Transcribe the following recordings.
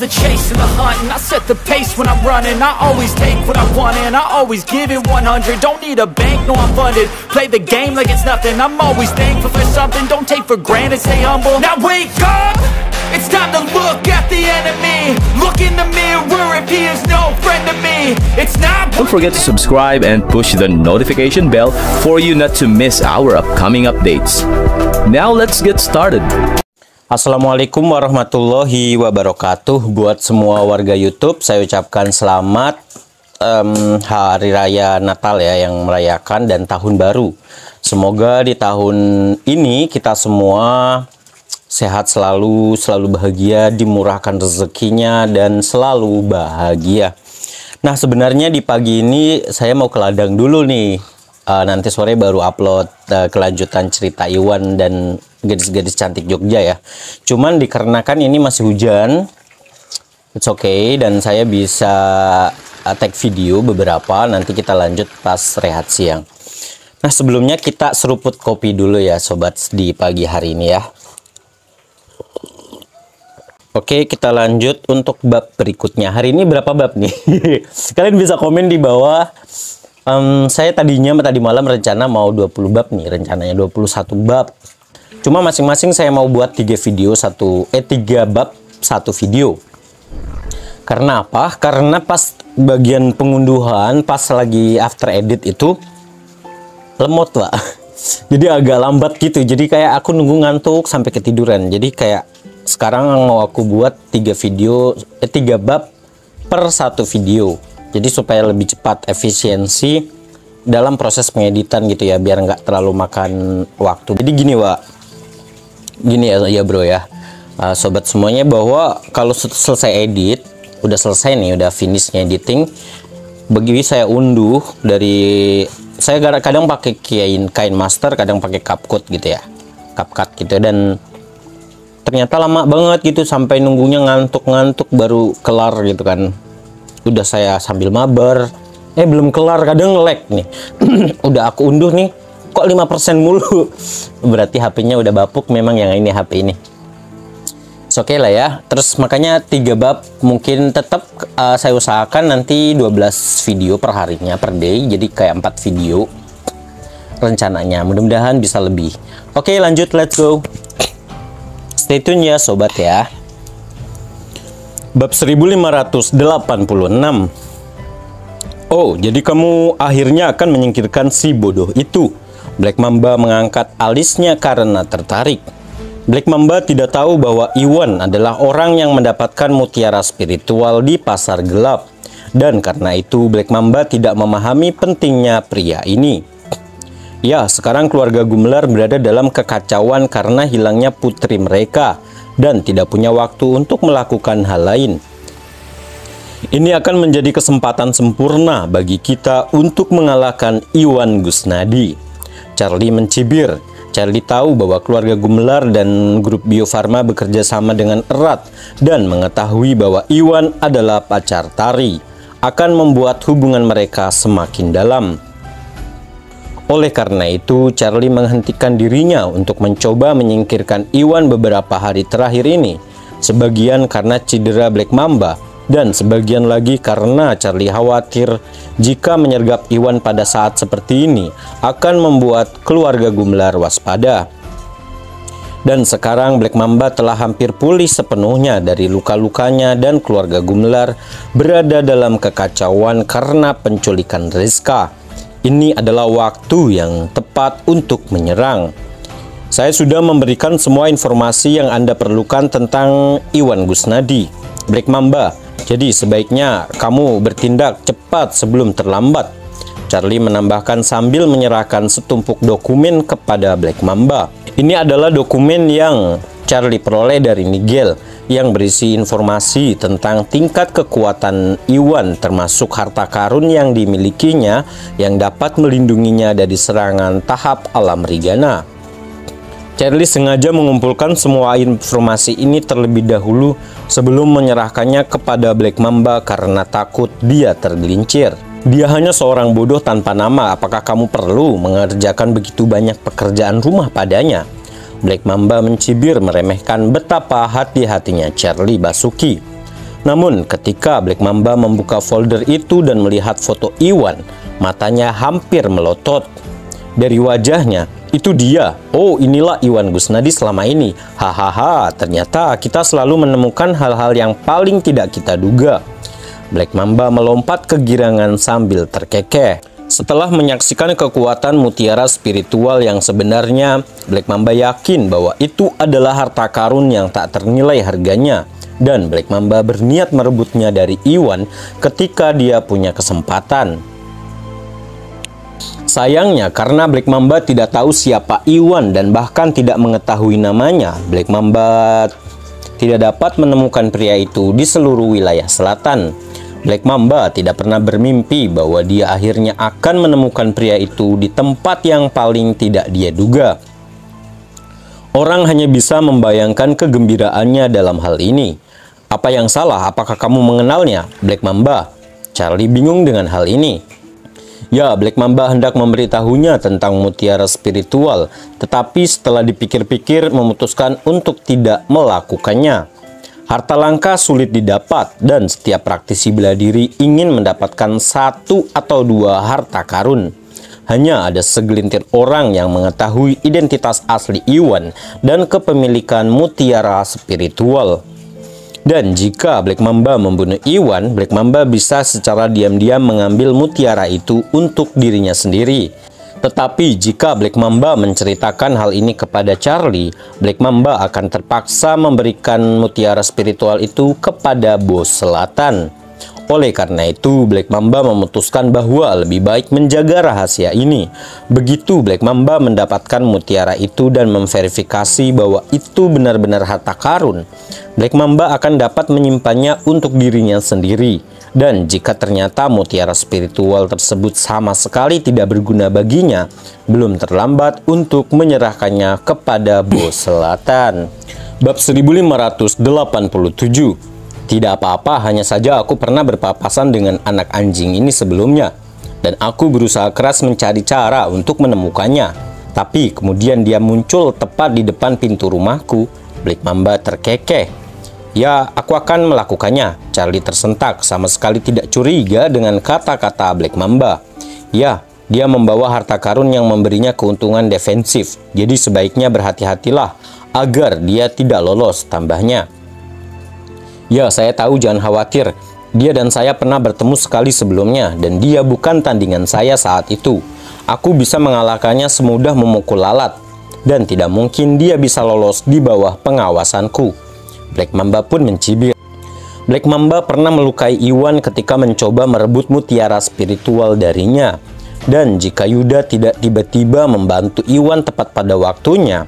the chase and the hunt, and I set the pace when I'm running. I always take what I want and I always give it 100. Don't need a bank, no I'm funded. Play the game like it's nothing. I'm always thankful for something. Don't take for granted, stay humble. Now wake up, it's time to look at the enemy. Look in the mirror if he is no friend to me. It's not. Don't forget to subscribe and push the notification bell for you not to miss our upcoming updates. Now let's get started. Assalamualaikum warahmatullahi wabarakatuh. Buat semua warga YouTube, saya ucapkan selamat Hari Raya Natal ya, yang merayakan, dan Tahun Baru. Semoga di tahun ini kita semua sehat selalu, selalu bahagia, dimurahkan rezekinya, dan selalu bahagia. Nah, sebenarnya di pagi ini saya mau ke ladang dulu nih. Nanti sore baru upload kelanjutan cerita Iwan dan gadis-gadis cantik Jogja ya. Cuman dikarenakan ini masih hujan, it's okay, dan saya bisa tag video beberapa. Nanti kita lanjut pas rehat siang. Nah, sebelumnya kita seruput kopi dulu ya sobat di pagi hari ini ya. Oke, kita lanjut untuk bab berikutnya. Hari ini berapa bab nih? Kalian bisa komen di bawah. Saya tadi malam rencana mau 20 bab nih, rencananya 21 bab. Cuma masing-masing saya mau buat 3 bab 1 video. Karena apa? Karena pas bagian pengunduhan, pas lagi after edit itu lemot, Pak. Jadi agak lambat gitu. Jadi kayak aku nunggu ngantuk sampai ketiduran. Jadi kayak sekarang mau aku buat 3 bab per 1 video. Jadi supaya lebih cepat, efisiensi dalam proses pengeditan gitu ya, biar nggak terlalu makan waktu. Jadi gini, Wak. Gini ya bro ya, sobat semuanya, bahwa kalau selesai edit, udah selesai nih, udah finish editing, begitu saya unduh saya kadang pakai Kain Master, kadang pakai CapCut gitu ya, CapCut gitu, dan ternyata lama banget gitu, sampai nunggunya ngantuk-ngantuk baru kelar gitu kan. Udah saya sambil mabar, belum kelar, kadang nge-lag nih. Udah aku unduh nih, kok 5% mulu. Berarti HP-nya udah bapuk memang yang ini, HP ini. Oke lah ya. Terus makanya 3 bab mungkin tetap saya usahakan nanti 12 video per harinya, per day. Jadi kayak 4 video rencananya. Mudah-mudahan bisa lebih. Oke, lanjut, let's go. Stay tune ya sobat ya. Bab 1586. Oh, jadi kamu akhirnya akan menyingkirkan si bodoh itu. Black Mamba mengangkat alisnya karena tertarik. Black Mamba tidak tahu bahwa Iwan adalah orang yang mendapatkan mutiara spiritual di pasar gelap. Dan karena itu Black Mamba tidak memahami pentingnya pria ini. Ya, sekarang keluarga Gumelar berada dalam kekacauan karena hilangnya putri mereka dan tidak punya waktu untuk melakukan hal lain. Ini akan menjadi kesempatan sempurna bagi kita untuk mengalahkan Iwan Gusnadi. Charlie mencibir. Charlie tahu bahwa keluarga Gumelar dan grup Bio Farma bekerja sama dengan erat dan mengetahui bahwa Iwan adalah pacar Tari akan membuat hubungan mereka semakin dalam. Oleh karena itu, Charlie menghentikan dirinya untuk mencoba menyingkirkan Iwan beberapa hari terakhir ini. Sebagian karena cedera Black Mamba, dan sebagian lagi karena Charlie khawatir jika menyergap Iwan pada saat seperti ini akan membuat keluarga Gumelar waspada. Dan sekarang Black Mamba telah hampir pulih sepenuhnya dari luka-lukanya dan keluarga Gumelar berada dalam kekacauan karena penculikan Rizka. Ini adalah waktu yang tepat untuk menyerang. Saya sudah memberikan semua informasi yang Anda perlukan tentang Iwan Gusnadi, Black Mamba. Jadi sebaiknya kamu bertindak cepat sebelum terlambat. Charlie menambahkan sambil menyerahkan setumpuk dokumen kepada Black Mamba. Ini adalah dokumen yang Charlie peroleh dari Miguel, yang berisi informasi tentang tingkat kekuatan Iwan, termasuk harta karun yang dimilikinya yang dapat melindunginya dari serangan tahap alam Rigana. Charlie sengaja mengumpulkan semua informasi ini terlebih dahulu sebelum menyerahkannya kepada Black Mamba karena takut dia tergelincir. Dia hanya seorang bodoh tanpa nama, apakah kamu perlu mengerjakan begitu banyak pekerjaan rumah padanya? Black Mamba mencibir meremehkan betapa hati-hatinya Charlie Basuki. Namun ketika Black Mamba membuka folder itu dan melihat foto Iwan, matanya hampir melotot. Dari wajahnya, itu dia. Oh, inilah Iwan Gusnadi selama ini. Hahaha, ternyata kita selalu menemukan hal-hal yang paling tidak kita duga. Black Mamba melompat kegirangan sambil terkekeh. Setelah menyaksikan kekuatan mutiara spiritual yang sebenarnya, Black Mamba yakin bahwa itu adalah harta karun yang tak ternilai harganya. Dan Black Mamba berniat merebutnya dari Iwan ketika dia punya kesempatan. Sayangnya karena Black Mamba tidak tahu siapa Iwan dan bahkan tidak mengetahui namanya, Black Mamba tidak dapat menemukan pria itu di seluruh wilayah selatan. Black Mamba tidak pernah bermimpi bahwa dia akhirnya akan menemukan pria itu di tempat yang paling tidak dia duga. Orang hanya bisa membayangkan kegembiraannya dalam hal ini. Apa yang salah? Apakah kamu mengenalnya, Black Mamba? Charlie bingung dengan hal ini. Ya, Black Mamba hendak memberitahunya tentang mutiara spiritual, tetapi setelah dipikir-pikir memutuskan untuk tidak melakukannya. Harta langka sulit didapat dan setiap praktisi bela diri ingin mendapatkan 1 atau 2 harta karun. Hanya ada segelintir orang yang mengetahui identitas asli Iwan dan kepemilikan mutiara spiritual. Dan jika Black Mamba membunuh Iwan, Black Mamba bisa secara diam-diam mengambil mutiara itu untuk dirinya sendiri. Tetapi jika Black Mamba menceritakan hal ini kepada Charlie, Black Mamba akan terpaksa memberikan mutiara spiritual itu kepada bos selatan. Oleh karena itu, Black Mamba memutuskan bahwa lebih baik menjaga rahasia ini. Begitu Black Mamba mendapatkan mutiara itu dan memverifikasi bahwa itu benar-benar harta karun, Black Mamba akan dapat menyimpannya untuk dirinya sendiri. Dan jika ternyata mutiara spiritual tersebut sama sekali tidak berguna baginya, belum terlambat untuk menyerahkannya kepada bos selatan. Bab 1587. Tidak apa-apa, hanya saja aku pernah berpapasan dengan anak anjing ini sebelumnya, dan aku berusaha keras mencari cara untuk menemukannya. Tapi kemudian dia muncul tepat di depan pintu rumahku. Black Mamba terkekeh. Ya, aku akan melakukannya. Charlie tersentak, sama sekali tidak curiga dengan kata-kata Black Mamba. Ya, dia membawa harta karun yang memberinya keuntungan defensif, jadi sebaiknya berhati-hatilah agar dia tidak lolos, tambahnya. Ya, saya tahu, jangan khawatir. Dia dan saya pernah bertemu sekali sebelumnya, dan dia bukan tandingan saya saat itu. Aku bisa mengalahkannya semudah memukul lalat, dan tidak mungkin dia bisa lolos di bawah pengawasanku. Black Mamba pun mencibir. Black Mamba pernah melukai Iwan ketika mencoba merebut mutiara spiritual darinya. Dan jika Yuda tidak tiba-tiba membantu Iwan tepat pada waktunya,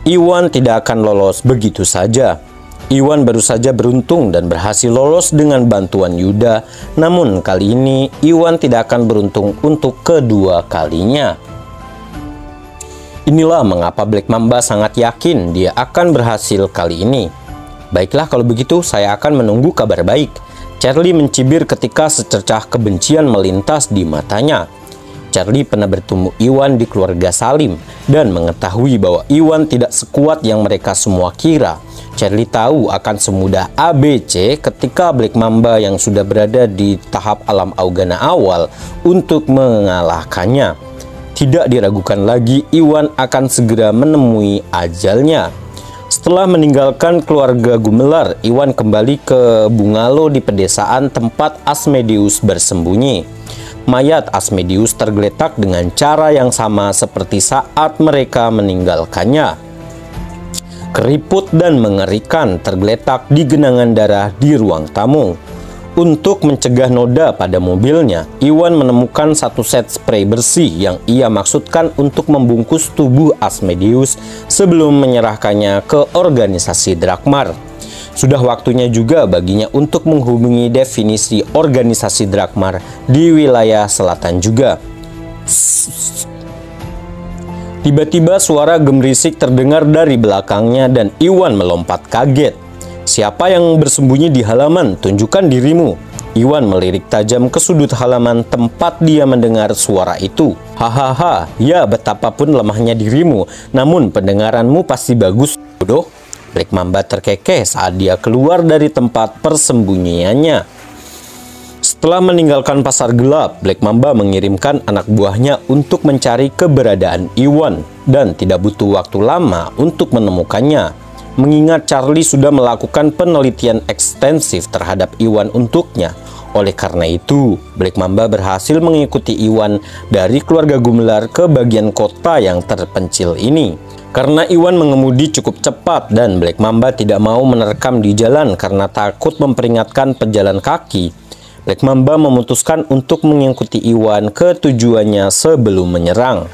Iwan tidak akan lolos begitu saja. Iwan baru saja beruntung dan berhasil lolos dengan bantuan Yuda. Namun kali ini Iwan tidak akan beruntung untuk kedua kalinya. Inilah mengapa Black Mamba sangat yakin dia akan berhasil kali ini. Baiklah, kalau begitu saya akan menunggu kabar baik. Charlie mencibir ketika secercah kebencian melintas di matanya. Charlie pernah bertemu Iwan di keluarga Salim dan mengetahui bahwa Iwan tidak sekuat yang mereka semua kira. Charlie tahu akan semudah ABC ketika Black Mamba yang sudah berada di tahap alam Augana awal untuk mengalahkannya. Tidak diragukan lagi, Iwan akan segera menemui ajalnya. Setelah meninggalkan keluarga Gumelar, Iwan kembali ke bungalow di pedesaan tempat Asmodeus bersembunyi. Mayat Asmodeus tergeletak dengan cara yang sama seperti saat mereka meninggalkannya. Keriput dan mengerikan tergeletak di genangan darah di ruang tamu. Untuk mencegah noda pada mobilnya, Iwan menemukan satu set spray bersih yang ia maksudkan untuk membungkus tubuh Asmodeus sebelum menyerahkannya ke organisasi Drakmar. Sudah waktunya juga baginya untuk menghubungi definisi organisasi Drakmar di wilayah selatan juga. Tiba-tiba suara gemerisik terdengar dari belakangnya dan Iwan melompat kaget. Siapa yang bersembunyi di halaman? Tunjukkan dirimu. Iwan melirik tajam ke sudut halaman tempat dia mendengar suara itu. Hahaha, ya betapapun lemahnya dirimu, namun pendengaranmu pasti bagus, bodoh. Black Mamba terkekeh saat dia keluar dari tempat persembunyiannya. Setelah meninggalkan pasar gelap, Black Mamba mengirimkan anak buahnya untuk mencari keberadaan Iwan dan tidak butuh waktu lama untuk menemukannya. Mengingat Charlie sudah melakukan penelitian ekstensif terhadap Iwan untuknya. Oleh karena itu, Black Mamba berhasil mengikuti Iwan dari keluarga Gumelar ke bagian kota yang terpencil ini. Karena Iwan mengemudi cukup cepat dan Black Mamba tidak mau menerkam di jalan karena takut memperingatkan pejalan kaki, Black Mamba memutuskan untuk mengikuti Iwan ke tujuannya sebelum menyerang.